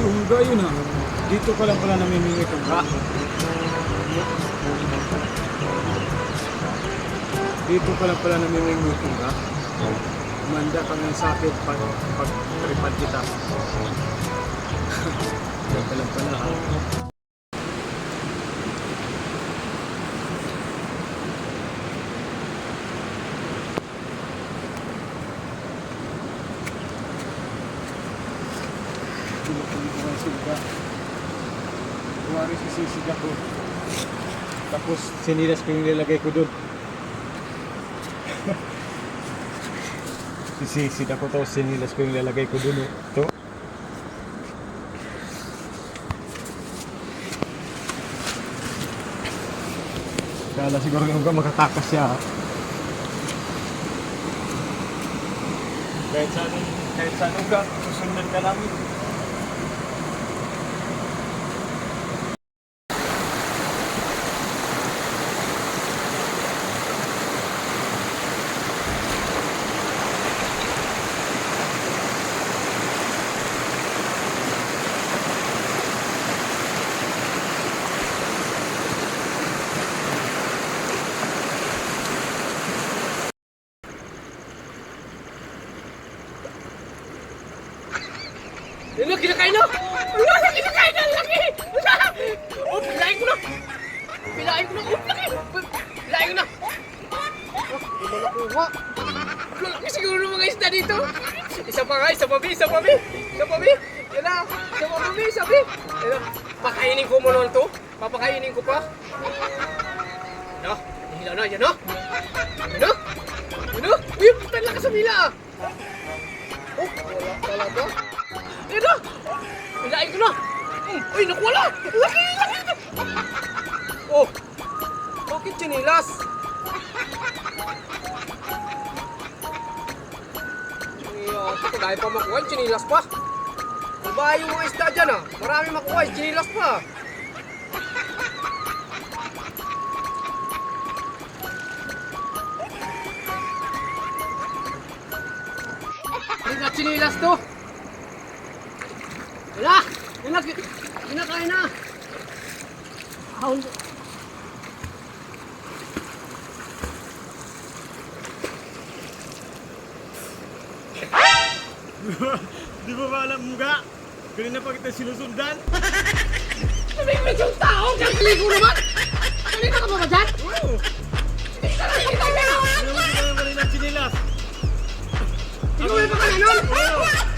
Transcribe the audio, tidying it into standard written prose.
si Unga yun ah. Dito pa lang pala namimingwit ang ka. Dito pa lang pala namimingwit ang ka. Manda kami ng sakit pag-tripad kita. Dito pa lang pala ha. Kuwari sisisig ako. Tapos sinilas ko yung nilagay ko doon. Sisig ako tapos sinilas ko yung nilagay ko doon. Ito. Kala siguro yung mga makatakas siya. Kahit saan uga, susundan ka namin. Ano, kinakain na! Wala, kinakain na! Laki! Wala! Oh, pilain ko na! Pilain ko na! Oh, laki! Pilain ko na! Oh, malakuha! Laki siguro mga isda dito! Isa pa nga, isa pa, Bi! Isa pa, Bi! Isa pa, Bi! Yan na! Isa pa, Bi! Isa, Bi! Yan na! Pakainin ko mo naman to! Papakainin ko pa! Yan na! Hila na! Yan na! Yan na! Yan na! Uy, putan lang ka sa mila! Oh, wala talaga! Yan na! Pilain ko na! Uy, nakuwala! Laki! Laki! Oh! Bakit chinilas? Ito, dahil pa makuha, chinilas pa! Diba yung mga isda dyan ah? Marami makuha, chinilas pa! Hindi na chinilas to! Wala! Kinakain na! Ahon! Di ba ba alam mga? Kanina pa kita sinusundan? Sabi ko yung tao! Kagaligo naman! Kanina ka ba ba dyan? Oo! Hindi ka na! Ano mo sila yung kanina chinilas? Inuwi pa ka na nun? Oo!